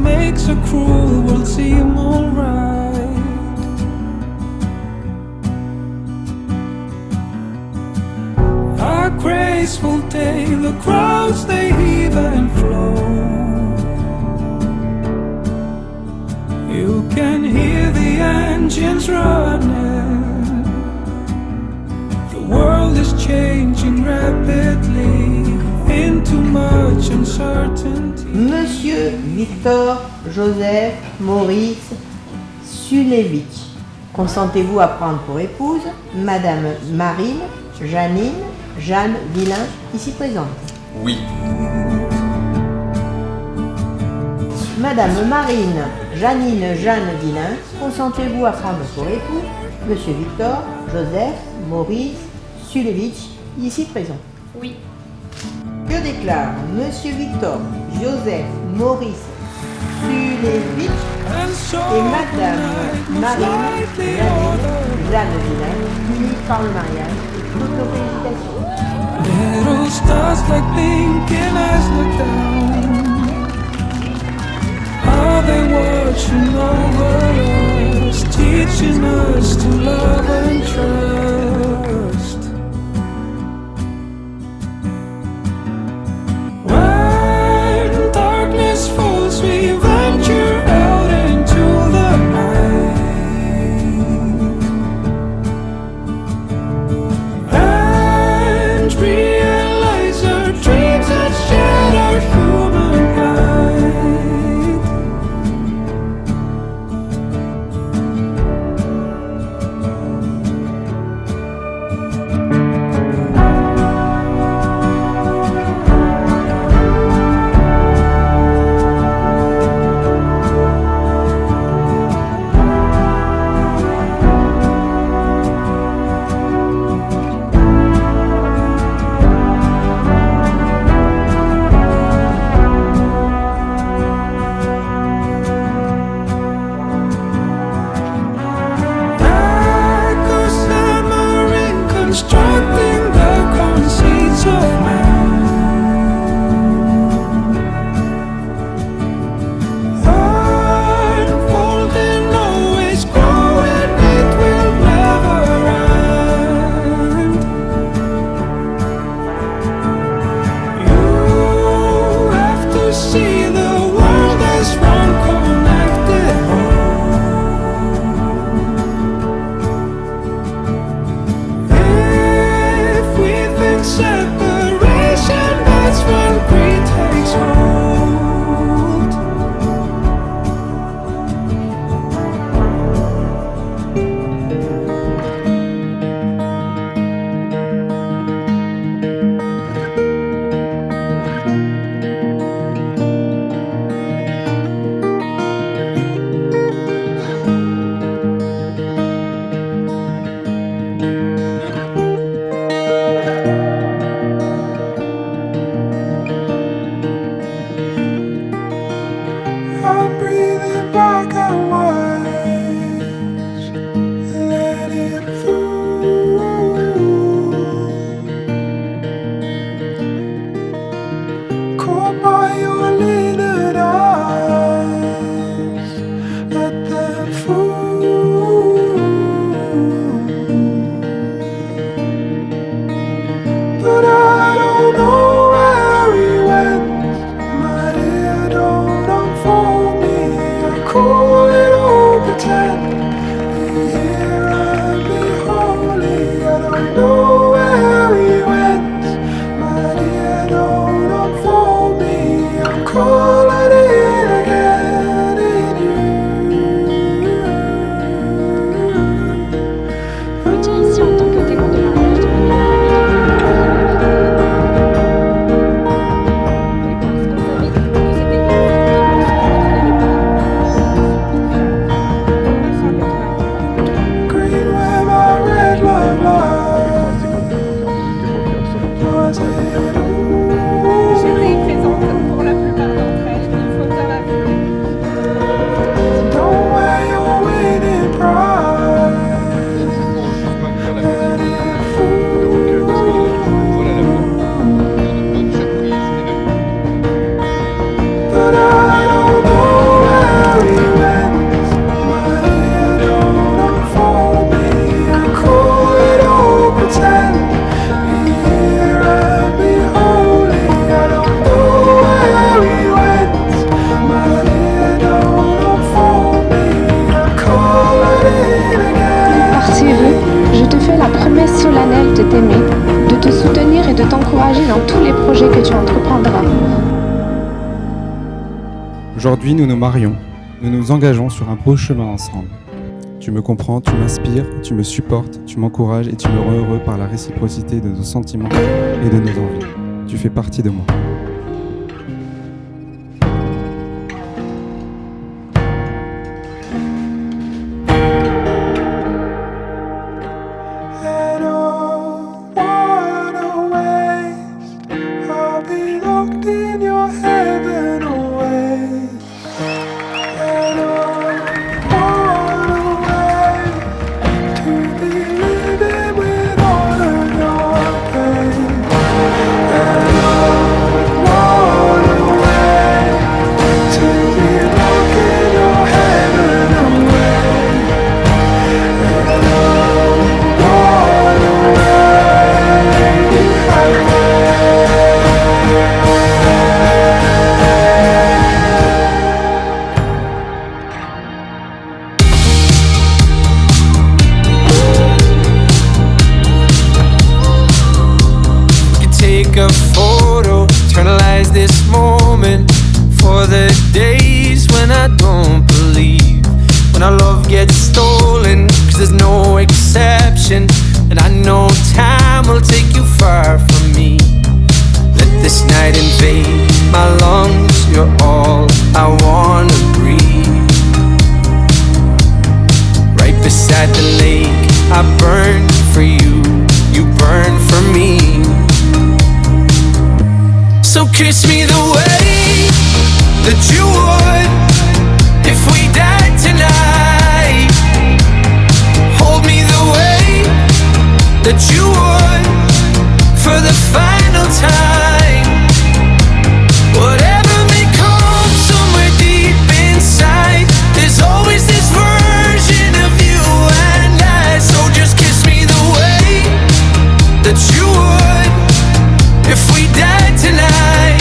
makes a cruel world seem alright. A graceful day, the crowds they heave and flow. You can hear the engines running. The world is changing rapidly into much uncertainty. Monsieur Victor Joseph Maurice Sulevitch, consentez-vous à prendre pour épouse Madame Marine Janine Jeanne Villain, ici présente? Oui. Madame Marine Janine Jeanne Villain, consentez-vous à prendre pour époux Monsieur Victor Joseph Maurice Sulevitch, ici présent? Oui. Je déclare Monsieur Victor Joseph Maurice Sulevitch et Madame Marine Jeanne Villain unis par le mariage et toute félicitations. Little stars like blinking eyes look down. Are they watching over us, teaching us to love and trust? When darkness falls, we venture out into the night and realize our dreams had shared our human light. Constructing the conceits of man, unfolding, always growing, it will never end. You have to see the world as one connected separation, that's when greed takes hold. I'm breathing back and watch, let it flow. Caught by your lidded eyes, let them fall. But I don't know where he went, my dear, don't unfold me. I call it all pretend, be here and be holy. I don't know where he went, my dear, don't unfold me. I'm calling it again in you. Utilise en tant que témoin de mariage de Green where my red love lies. Was it J'étais présente pour la plupart d'entre elles, il faut faire la vue. don't wear your winning pride. Let it fall. But I don't know Aujourd'hui, nous nous marions. Nous nous engageons sur un beau chemin ensemble. Tu me comprends, tu m'inspires, tu me supportes, tu m'encourages et tu me rends heureux par la réciprocité de nos sentiments et de nos envies. Tu fais partie de moi. And all waterways, I'll be locked in your heaven always. And all waterways, to be living with all of your pain. And all waterways, to be locked in your heaven always. And all take a photo, eternalize this moment for the days when I don't believe, when our love gets stolen, cause there's no exception, and I know time will take you far from me. Let this night invade my lungs, you're all I wanna breathe. Right beside the lake, I burn for you, you burn for me. So kiss me the way that you would if we died tonight. Hold me the way that you would for the final time. Whatever may come somewhere deep inside, there's always this version of you and I. So just kiss me the way that you would if we died tonight,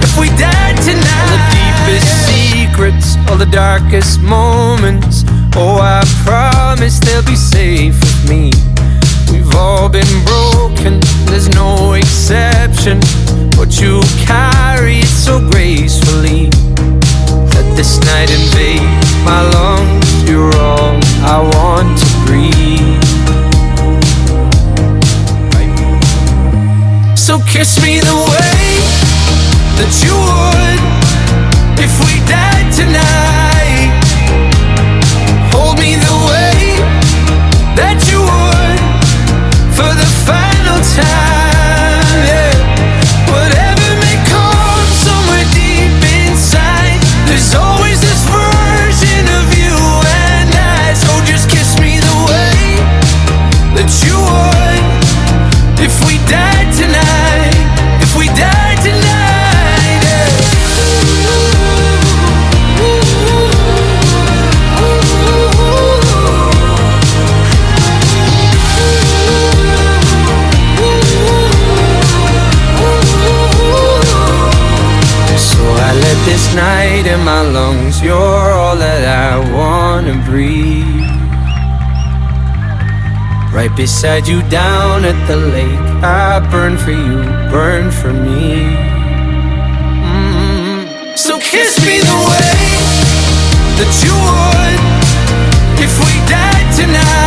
if we died tonight. All the deepest secrets, all the darkest moments, oh I promise they'll be safe with me. We've all been broken, there's no exception, but you carry it so gracefully. Let this night invade my lungs, you're all I want to breathe. So kiss me the way that you would if we died tonight. Hold me the way that you would for the final time, yeah. Whatever may come somewhere deep inside, there's always this version of you and I. So just kiss me the way that you would if we died tonight, if we died tonight, yeah. So I let this night in my lungs, you're all that I wanna breathe. Right beside you down at the lake, I burn for you, burn for me. So kiss me the way that you would if we died tonight.